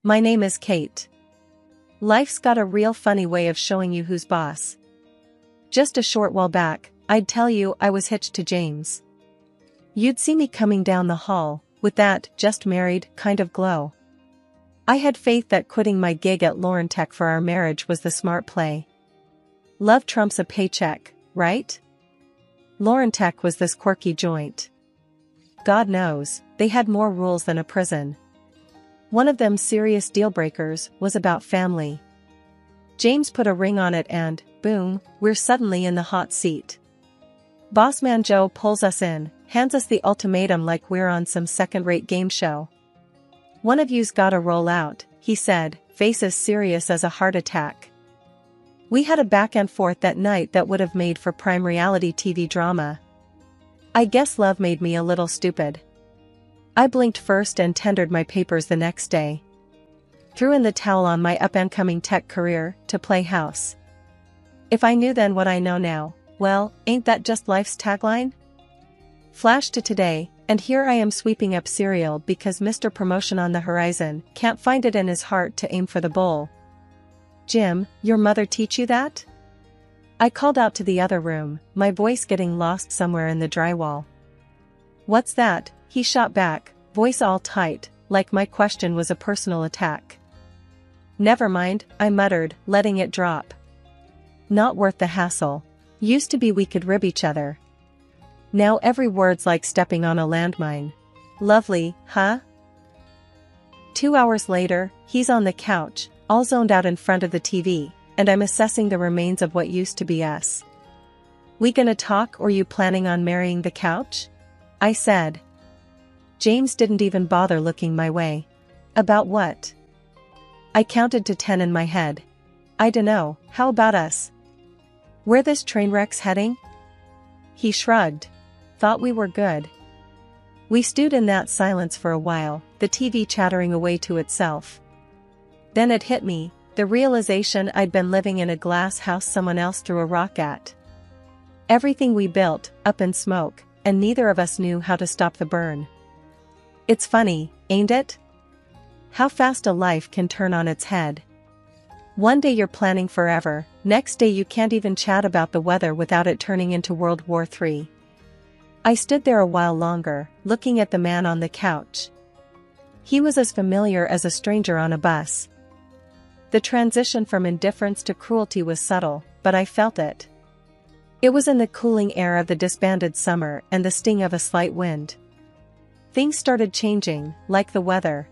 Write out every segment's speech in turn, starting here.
My name is Kate. Life's got a real funny way of showing you who's boss. Just a short while back, I'd tell you I was hitched to James. You'd see me coming down the hall, with that just married kind of glow. I had faith that quitting my gig at Laurentech for our marriage was the smart play. Love trumps a paycheck, right? Laurentech was this quirky joint. God knows, they had more rules than a prison. One of them serious deal-breakers was about family. James put a ring on it and, boom, we're suddenly in the hot seat. Bossman Joe pulls us in, hands us the ultimatum like we're on some second-rate game show. One of you's gotta roll out, he said, face as serious as a heart attack. We had a back and forth that night that would have made for prime reality TV drama. I guess love made me a little stupid. I blinked first and tendered my papers the next day. Threw in the towel on my up-and-coming tech career to play house. If I knew then what I know now, well, ain't that just life's tagline? Flash to today, and here I am sweeping up cereal because Mr. Promotion on the horizon can't find it in his heart to aim for the bowl. Jim, your mother teach you that? I called out to the other room, my voice getting lost somewhere in the drywall. What's that? He shot back, voice all tight, like my question was a personal attack. Never mind, I muttered, letting it drop. Not worth the hassle. Used to be we could rib each other. Now every word's like stepping on a landmine. Lovely, huh? 2 hours later, he's on the couch, all zoned out in front of the TV, and I'm assessing the remains of what used to be us. We gonna talk or you planning on marrying the couch? I said. James didn't even bother looking my way. About what? I counted to 10 in my head. I dunno, how about us? Where this train wreck's heading? He shrugged. Thought we were good. We stewed in that silence for a while, the TV chattering away to itself. Then it hit me, the realization I'd been living in a glass house someone else threw a rock at. Everything we built, up in smoke, and neither of us knew how to stop the burn. It's funny, ain't it? How fast a life can turn on its head. One day you're planning forever, next day you can't even chat about the weather without it turning into World War III. I stood there a while longer, looking at the man on the couch. He was as familiar as a stranger on a bus. The transition from indifference to cruelty was subtle, but I felt it. It was in the cooling air of the disbanded summer and the sting of a slight wind. Things started changing, like the weather.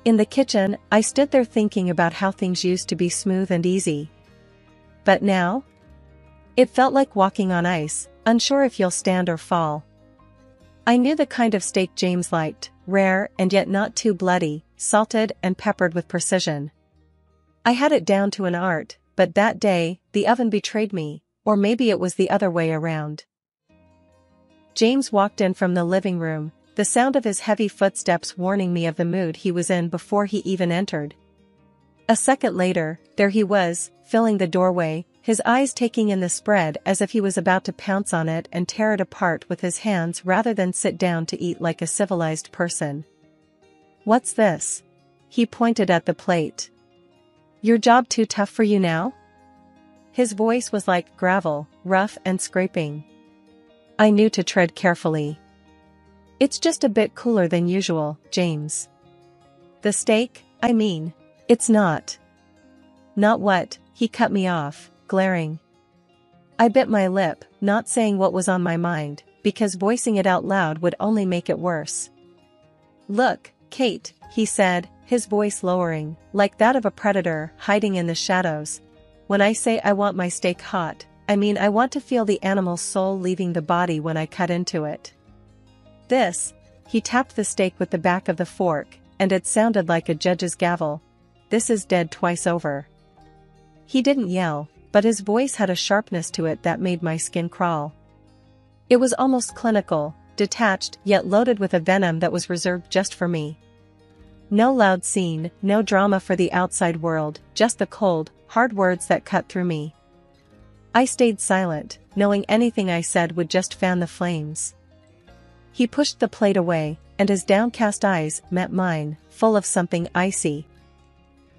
In the kitchen, I stood there thinking about how things used to be smooth and easy. But now? It felt like walking on ice, unsure if you'll stand or fall. I knew the kind of steak James liked, rare and yet not too bloody, salted and peppered with precision. I had it down to an art, but that day, the oven betrayed me, or maybe it was the other way around. James walked in from the living room, the sound of his heavy footsteps warning me of the mood he was in before he even entered. A second later, there he was, filling the doorway, his eyes taking in the spread as if he was about to pounce on it and tear it apart with his hands rather than sit down to eat like a civilized person. What's this? He pointed at the plate. Your job too tough for you now? His voice was like gravel, rough and scraping. I knew to tread carefully. It's just a bit cooler than usual, James. The steak, I mean. It's not. Not what? He cut me off, glaring. I bit my lip, not saying what was on my mind, because voicing it out loud would only make it worse. Look, Kate, he said, his voice lowering, like that of a predator hiding in the shadows. When I say I want my steak hot, I mean I want to feel the animal's soul leaving the body when I cut into it. This, he tapped the steak with the back of the fork, and it sounded like a judge's gavel. This is dead twice over. He didn't yell, but his voice had a sharpness to it that made my skin crawl. It was almost clinical, detached yet loaded with a venom that was reserved just for me. No loud scene, no drama for the outside world, just the cold, hard words that cut through me. I stayed silent, knowing anything I said would just fan the flames. He pushed the plate away, and his downcast eyes met mine, full of something icy.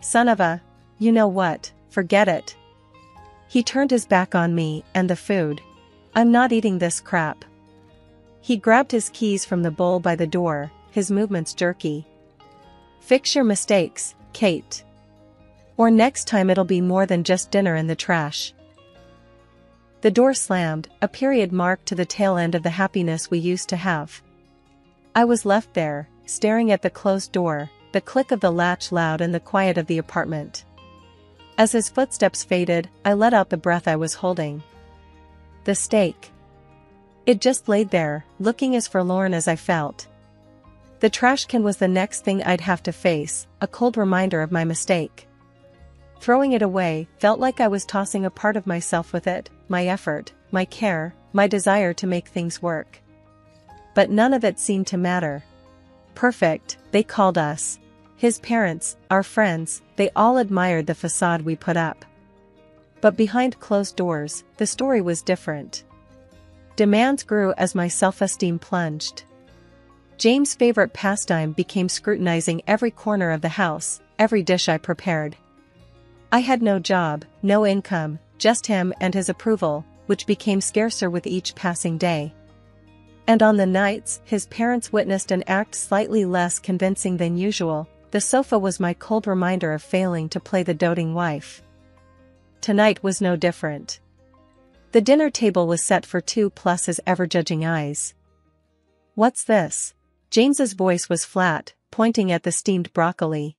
Son of a... You know what, forget it. He turned his back on me and the food. I'm not eating this crap. He grabbed his keys from the bowl by the door, his movements jerky. Fix your mistakes, Kate. Or next time it'll be more than just dinner in the trash. The door slammed, a period mark to the tail end of the happiness we used to have. I was left there, staring at the closed door, the click of the latch loud in the quiet of the apartment. As his footsteps faded, I let out the breath I was holding. The steak. It just laid there, looking as forlorn as I felt. The trash can was the next thing I'd have to face, a cold reminder of my mistake. Throwing it away felt like I was tossing a part of myself with it, my effort, my care, my desire to make things work. But none of it seemed to matter. Perfect, they called us. His parents, our friends, they all admired the facade we put up. But behind closed doors, the story was different. Demands grew as my self-esteem plunged. James' favorite pastime became scrutinizing every corner of the house, every dish I prepared. I had no job, no income, just him and his approval, which became scarcer with each passing day. And on the nights his parents witnessed an act slightly less convincing than usual, the sofa was my cold reminder of failing to play the doting wife. Tonight was no different. The dinner table was set for two plus his ever-judging eyes. What's this? James's voice was flat, pointing at the steamed broccoli.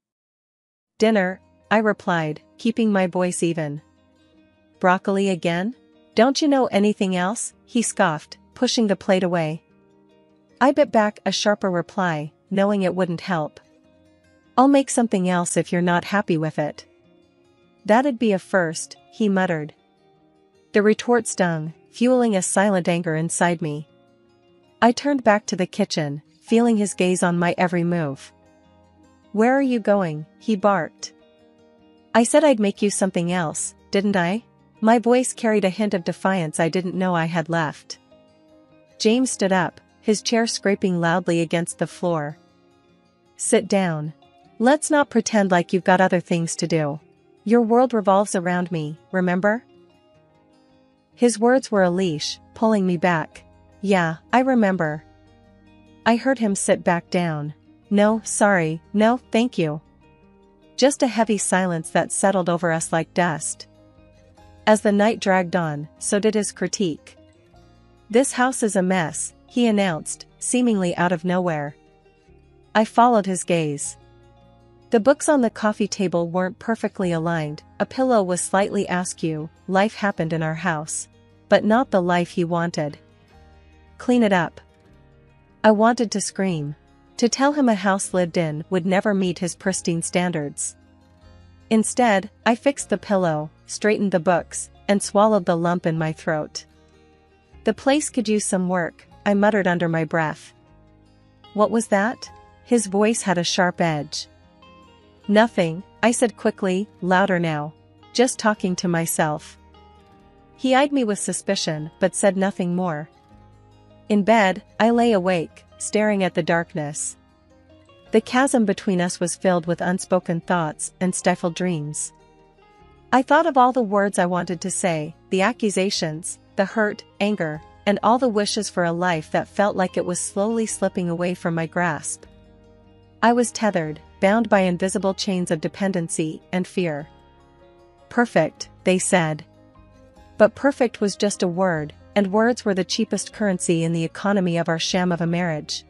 Dinner, I replied, keeping my voice even. Broccoli again? Don't you know anything else? He scoffed, pushing the plate away. I bit back a sharper reply, knowing it wouldn't help. I'll make something else if you're not happy with it. That'd be a first, he muttered. The retort stung, fueling a silent anger inside me. I turned back to the kitchen, feeling his gaze on my every move. Where are you going? He barked. I said I'd make you something else, didn't I? My voice carried a hint of defiance I didn't know I had left. James stood up, his chair scraping loudly against the floor. Sit down. Let's not pretend like you've got other things to do. Your world revolves around me, remember? His words were a leash, pulling me back. Yeah, I remember. I heard him sit back down. No, sorry, no, thank you. Just a heavy silence that settled over us like dust. As the night dragged on, so did his critique. This house is a mess, he announced, seemingly out of nowhere. I followed his gaze. The books on the coffee table weren't perfectly aligned, a pillow was slightly askew, life happened in our house. But not the life he wanted. Clean it up. I wanted to scream. To tell him a house lived in would never meet his pristine standards. Instead, I fixed the pillow, straightened the books, and swallowed the lump in my throat. The place could use some work, I muttered under my breath. What was that? His voice had a sharp edge. Nothing, I said quickly, louder now. Just talking to myself. He eyed me with suspicion but said nothing more. In bed, I lay awake, staring at the darkness. The chasm between us was filled with unspoken thoughts and stifled dreams. I thought of all the words I wanted to say, the accusations, the hurt, anger, and all the wishes for a life that felt like it was slowly slipping away from my grasp. I was tethered, bound by invisible chains of dependency and fear. Perfect, they said. But perfect was just a word, and words were the cheapest currency in the economy of our sham of a marriage.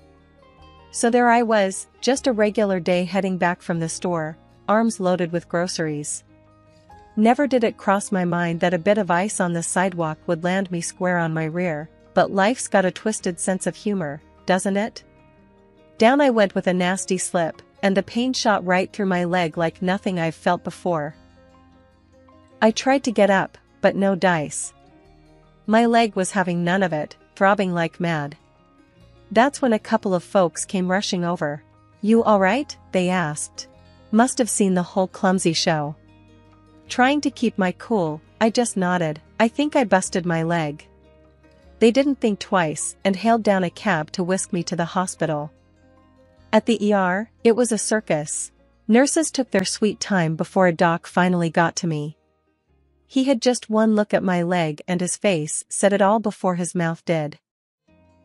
So there I was, just a regular day heading back from the store, arms loaded with groceries. Never did it cross my mind that a bit of ice on the sidewalk would land me square on my rear, but life's got a twisted sense of humor, doesn't it? Down I went with a nasty slip, and the pain shot right through my leg like nothing I've felt before. I tried to get up, but no dice. My leg was having none of it, throbbing like mad. That's when a couple of folks came rushing over. You all right? They asked. Must have seen the whole clumsy show. Trying to keep my cool, I just nodded. I think I busted my leg. They didn't think twice and hailed down a cab to whisk me to the hospital. At the ER, it was a circus. Nurses took their sweet time before a doc finally got to me. He had just one look at my leg and his face said it all before his mouth did.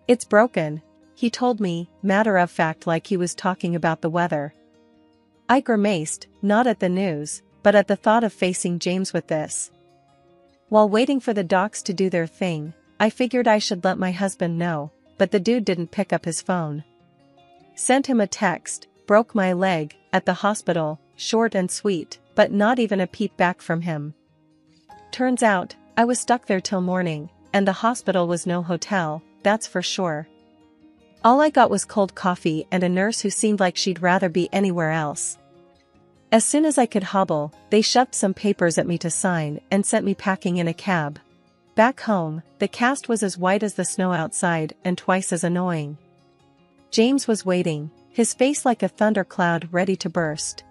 "It's broken," he told me, matter of fact, like he was talking about the weather. I grimaced, not at the news, but at the thought of facing James with this. While waiting for the docs to do their thing, I figured I should let my husband know, but the dude didn't pick up his phone. Sent him a text, "Broke my leg, at the hospital," short and sweet, but not even a peep back from him. Turns out, I was stuck there till morning, and the hospital was no hotel, that's for sure. All I got was cold coffee and a nurse who seemed like she'd rather be anywhere else. As soon as I could hobble, they shoved some papers at me to sign and sent me packing in a cab. Back home, the cast was as white as the snow outside and twice as annoying. James was waiting, his face like a thundercloud ready to burst.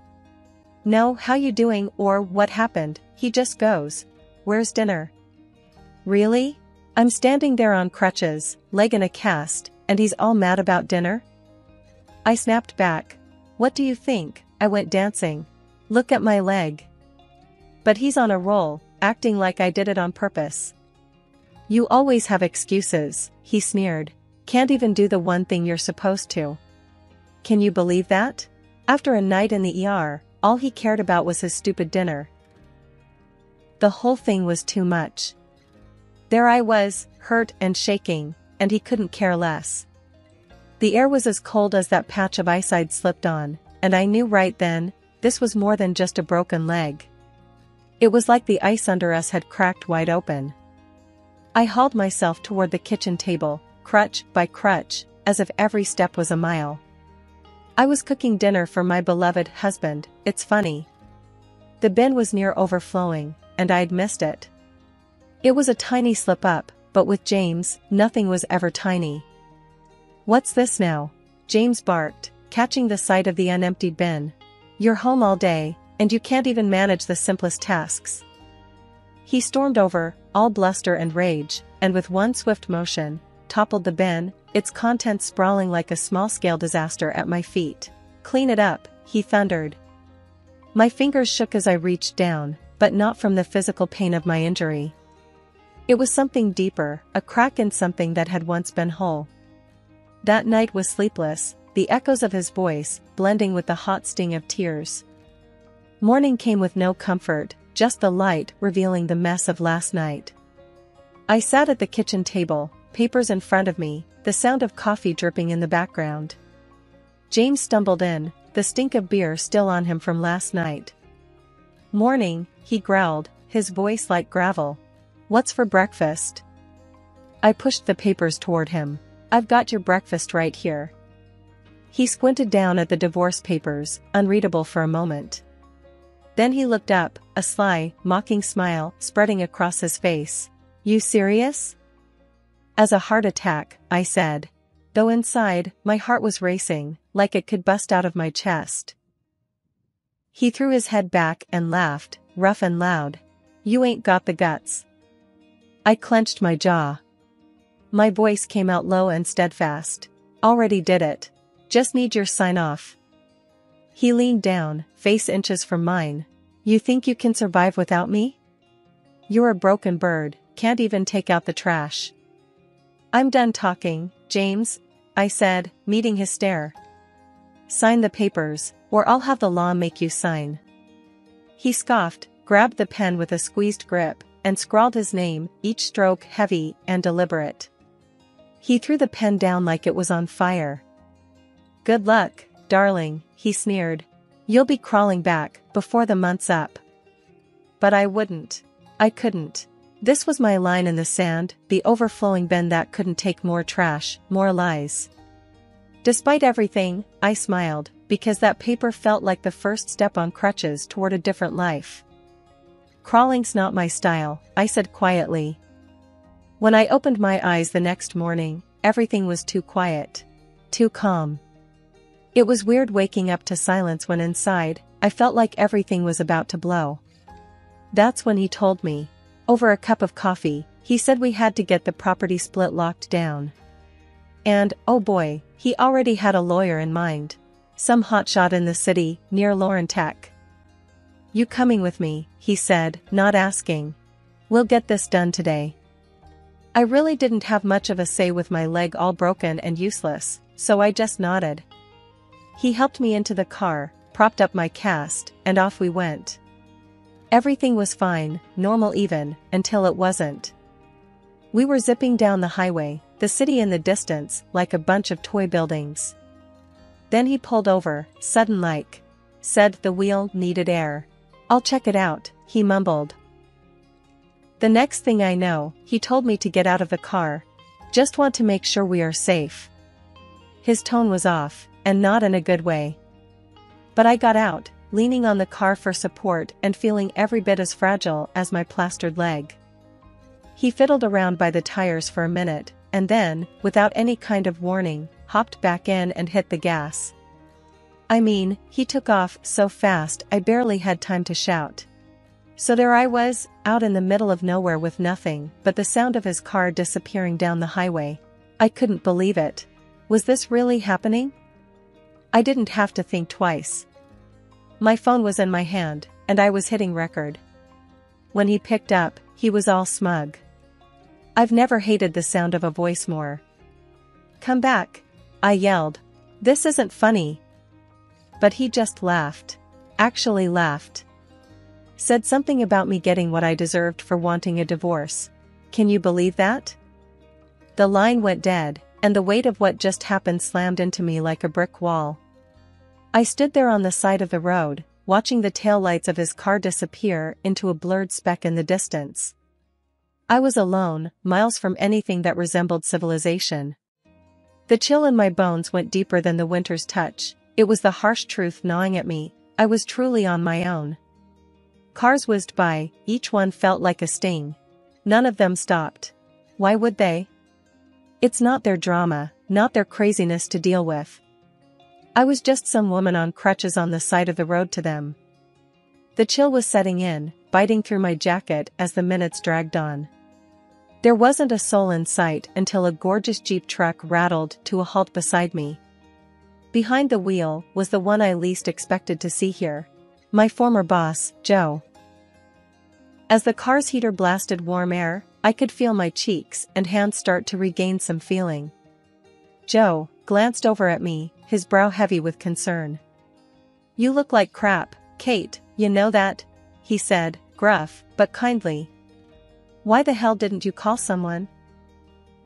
"No, how you doing?" or "What happened?" He just goes, "Where's dinner?" Really? I'm standing there on crutches, leg in a cast, and he's all mad about dinner? I snapped back. "What do you think? I went dancing. Look at my leg." But he's on a roll, acting like I did it on purpose. "You always have excuses," he sneered. "Can't even do the one thing you're supposed to." Can you believe that? After a night in the ER, all he cared about was his stupid dinner. The whole thing was too much. There I was, hurt and shaking, and he couldn't care less. The air was as cold as that patch of ice I'd slipped on, and I knew right then, this was more than just a broken leg. It was like the ice under us had cracked wide open. I hauled myself toward the kitchen table, crutch by crutch, as if every step was a mile. I was cooking dinner for my beloved husband, it's funny. The bin was near overflowing, and I'd missed it. It was a tiny slip-up, but with James, nothing was ever tiny. "What's this now?" James barked, catching the sight of the unemptied bin. "You're home all day, and you can't even manage the simplest tasks." He stormed over, all bluster and rage, and with one swift motion, toppled the bin, its contents sprawling like a small-scale disaster at my feet. "Clean it up," he thundered. My fingers shook as I reached down, but not from the physical pain of my injury. It was something deeper, a crack in something that had once been whole. That night was sleepless, the echoes of his voice blending with the hot sting of tears. Morning came with no comfort, just the light revealing the mess of last night. I sat at the kitchen table, papers in front of me, the sound of coffee dripping in the background. James stumbled in, the stink of beer still on him from last night. "Morning," he growled, his voice like gravel. "What's for breakfast?" I pushed the papers toward him. "I've got your breakfast right here." He squinted down at the divorce papers, unreadable for a moment. Then he looked up, a sly, mocking smile spreading across his face. "You serious?" "As a heart attack," I said. Though inside, my heart was racing, like it could bust out of my chest. He threw his head back and laughed, rough and loud. "You ain't got the guts." I clenched my jaw. My voice came out low and steadfast. "Already did it. Just need your sign off." He leaned down, face inches from mine. "You think you can survive without me? You're a broken bird, can't even take out the trash." "I'm done talking, James," I said, meeting his stare. "Sign the papers, or I'll have the law make you sign." He scoffed, grabbed the pen with a squeezed grip, and scrawled his name, each stroke heavy and deliberate. He threw the pen down like it was on fire. "Good luck, darling," he sneered. "You'll be crawling back before the month's up." But I wouldn't. I couldn't. This was my line in the sand, the overflowing bin that couldn't take more trash, more lies. Despite everything, I smiled, because that paper felt like the first step on crutches toward a different life. "Crawling's not my style," I said quietly. When I opened my eyes the next morning, everything was too quiet. Too calm. It was weird waking up to silence when inside, I felt like everything was about to blow. That's when he told me. Over a cup of coffee, he said we had to get the property split locked down. And, oh boy, he already had a lawyer in mind. Some hotshot in the city, near Lauren Tech. "You coming with me?" he said, not asking. "We'll get this done today." I really didn't have much of a say with my leg all broken and useless, so I just nodded. He helped me into the car, propped up my cast, and off we went. Everything was fine, normal even, until it wasn't. We were zipping down the highway, the city in the distance, like a bunch of toy buildings. Then he pulled over, sudden like. Said the wheel needed air. "I'll check it out," he mumbled. The next thing I know, he told me to get out of the car. "Just want to make sure we are safe." His tone was off, and not in a good way. But I got out, leaning on the car for support and feeling every bit as fragile as my plastered leg. He fiddled around by the tires for a minute, and then, without any kind of warning, hopped back in and hit the gas. I mean, he took off so fast I barely had time to shout. So there I was, out in the middle of nowhere with nothing but the sound of his car disappearing down the highway. I couldn't believe it. Was this really happening? I didn't have to think twice. My phone was in my hand, and I was hitting record. When he picked up, he was all smug. I've never hated the sound of a voice more. "Come back," I yelled. "This isn't funny." But he just laughed. Actually laughed. Said something about me getting what I deserved for wanting a divorce. Can you believe that? The line went dead, and the weight of what just happened slammed into me like a brick wall. I stood there on the side of the road, watching the taillights of his car disappear into a blurred speck in the distance. I was alone, miles from anything that resembled civilization. The chill in my bones went deeper than the winter's touch. It was the harsh truth gnawing at me. I was truly on my own. Cars whizzed by, each one felt like a sting. None of them stopped. Why would they? It's not their drama, not their craziness to deal with. I was just some woman on crutches on the side of the road to them. The chill was setting in, biting through my jacket as the minutes dragged on. There wasn't a soul in sight until a gorgeous Jeep truck rattled to a halt beside me. Behind the wheel was the one I least expected to see here. My former boss, Joe. As the car's heater blasted warm air, I could feel my cheeks and hands start to regain some feeling. Joe glanced over at me, his brow heavy with concern. "You look like crap, Kate, you know that?" he said, gruff, but kindly. "Why the hell didn't you call someone?"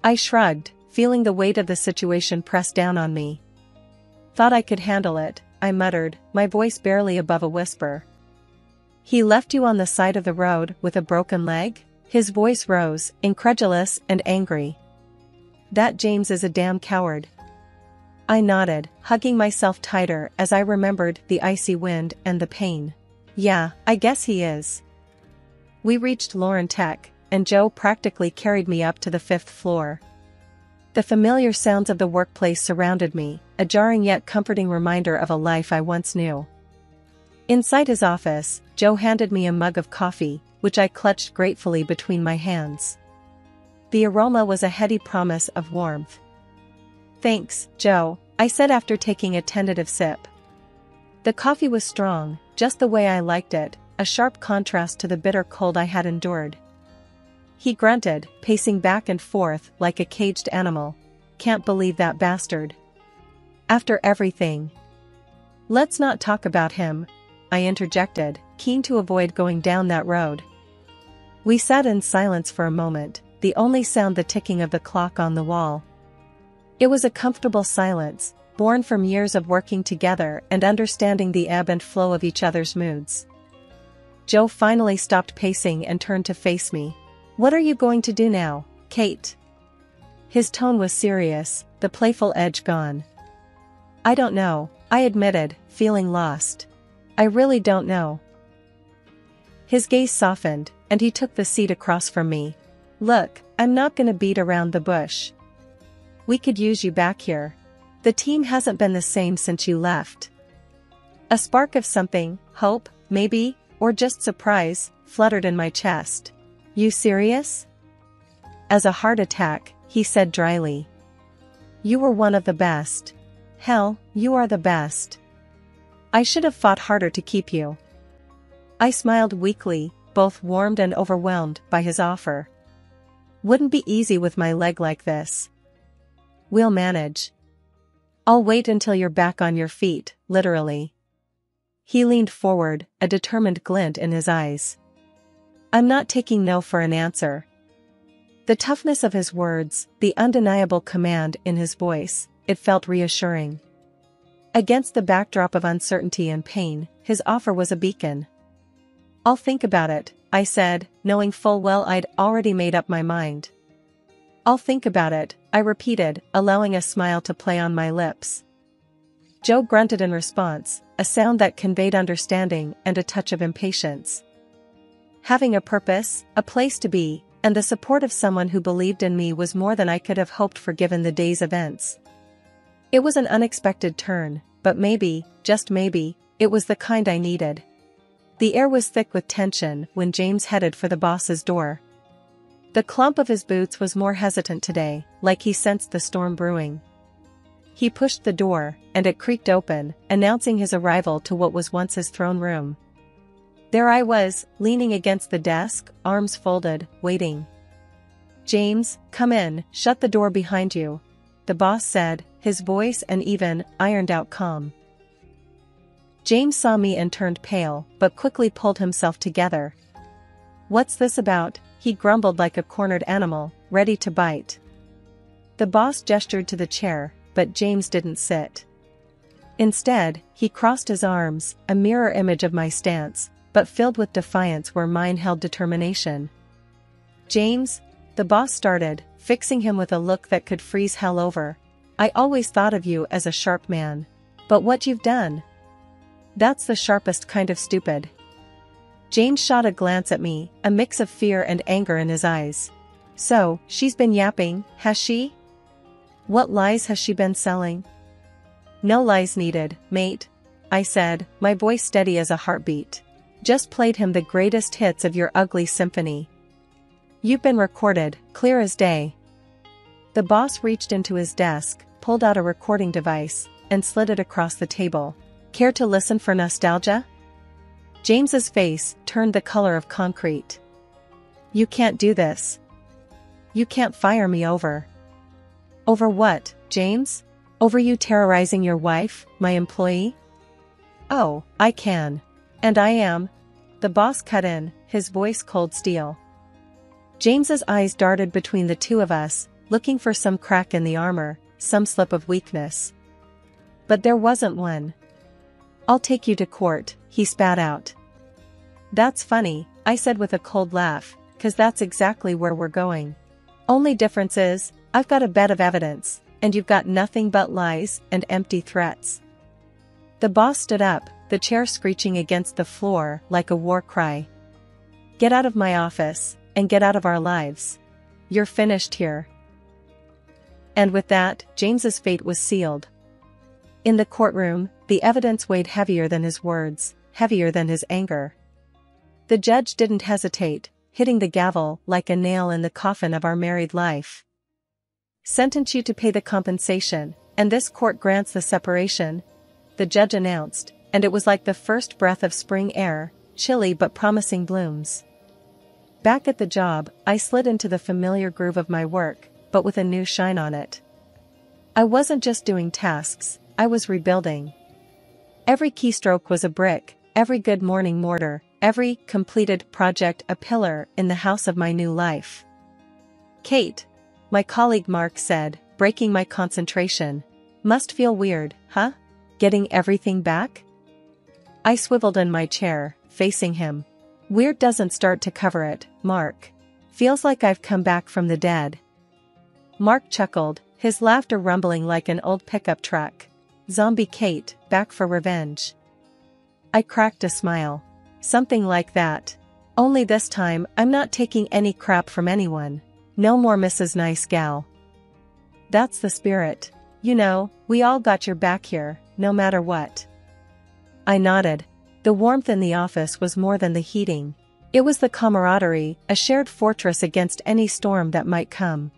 I shrugged, feeling the weight of the situation press down on me. "Thought I could handle it," I muttered, my voice barely above a whisper. "He left you on the side of the road with a broken leg?" His voice rose, incredulous and angry. "That James is a damn coward." I nodded, hugging myself tighter as I remembered the icy wind and the pain. "Yeah, I guess he is." We reached Lauren Tech, and Joe practically carried me up to the 5th floor. The familiar sounds of the workplace surrounded me, a jarring yet comforting reminder of a life I once knew. Inside his office, Joe handed me a mug of coffee, which I clutched gratefully between my hands. The aroma was a heady promise of warmth. "Thanks, Joe," I said after taking a tentative sip. The coffee was strong, just the way I liked it, a sharp contrast to the bitter cold I had endured. He grunted, pacing back and forth like a caged animal. "Can't believe that bastard. After everything." "Let's not talk about him," I interjected, keen to avoid going down that road. We sat in silence for a moment, the only sound the ticking of the clock on the wall. It was a comfortable silence, born from years of working together and understanding the ebb and flow of each other's moods. Joe finally stopped pacing and turned to face me. "What are you going to do now, Kate?" His tone was serious, the playful edge gone. "I don't know," I admitted, feeling lost. "I really don't know." His gaze softened, and he took the seat across from me. "Look, I'm not gonna beat around the bush. We could use you back here. The team hasn't been the same since you left." A spark of something, hope, maybe, or just surprise, fluttered in my chest. You serious? As a heart attack, he said dryly. You were one of the best. Hell, you are the best. I should have fought harder to keep you. I smiled weakly, both warmed and overwhelmed by his offer. Wouldn't be easy with my leg like this. We'll manage. I'll wait until you're back on your feet, literally. He leaned forward, a determined glint in his eyes. I'm not taking no for an answer. The toughness of his words, the undeniable command in his voice, it felt reassuring. Against the backdrop of uncertainty and pain, his offer was a beacon. I'll think about it, I said, knowing full well I'd already made up my mind. I'll think about it, I repeated, allowing a smile to play on my lips. Joe grunted in response, a sound that conveyed understanding and a touch of impatience. Having a purpose, a place to be, and the support of someone who believed in me was more than I could have hoped for given the day's events. It was an unexpected turn, but maybe, just maybe, it was the kind I needed. The air was thick with tension when James headed for the boss's door. The clump of his boots was more hesitant today, like he sensed the storm brewing. He pushed the door, and it creaked open, announcing his arrival to what was once his throne room. There I was, leaning against the desk, arms folded, waiting. James, come in, shut the door behind you, the boss said, his voice an even, ironed-out calm. James saw me and turned pale, but quickly pulled himself together. What's this about? He grumbled like a cornered animal, ready to bite. The boss gestured to the chair, but James didn't sit. Instead, he crossed his arms, a mirror image of my stance, but filled with defiance where mine held determination. James, the boss started, fixing him with a look that could freeze hell over. I always thought of you as a sharp man. But what you've done? That's the sharpest kind of stupid. James shot a glance at me, a mix of fear and anger in his eyes. So, she's been yapping, has she? What lies has she been selling? No lies needed, mate, I said, my voice steady as a heartbeat. Just played him the greatest hits of your ugly symphony. You've been recorded, clear as day. The boss reached into his desk, pulled out a recording device, and slid it across the table. Care to listen for nostalgia? James's face turned the color of concrete. You can't do this. You can't fire me over. Over what, James? Over you terrorizing your wife, my employee? Oh, I can. And I am. The boss cut in, his voice cold steel. James's eyes darted between the two of us, looking for some crack in the armor, some slip of weakness. But there wasn't one. I'll take you to court, he spat out. That's funny, I said with a cold laugh, 'cause that's exactly where we're going. Only difference is, I've got a bed of evidence, and you've got nothing but lies and empty threats. The boss stood up, the chair screeching against the floor like a war cry. Get out of my office, and get out of our lives. You're finished here. And with that, James's fate was sealed. In the courtroom, the evidence weighed heavier than his words, heavier than his anger. The judge didn't hesitate, hitting the gavel like a nail in the coffin of our married life. Sentence you to pay the compensation, and this court grants the separation, the judge announced, and it was like the first breath of spring air, chilly but promising blooms. Back at the job, I slid into the familiar groove of my work, but with a new shine on it. I wasn't just doing tasks, I was rebuilding. Every keystroke was a brick, every good morning mortar, every completed project a pillar in the house of my new life. Kate, my colleague Mark said, breaking my concentration. Must feel weird, huh? Getting everything back? I swiveled in my chair, facing him. Weird doesn't start to cover it, Mark. Feels like I've come back from the dead. Mark chuckled, his laughter rumbling like an old pickup truck. Zombie Kate, back for revenge. I cracked a smile. Something like that. Only this time, I'm not taking any crap from anyone. No more Mrs. Nice Gal. That's the spirit. You know, we all got your back here, no matter what. I nodded. The warmth in the office was more than the heating. It was the camaraderie, a shared fortress against any storm that might come.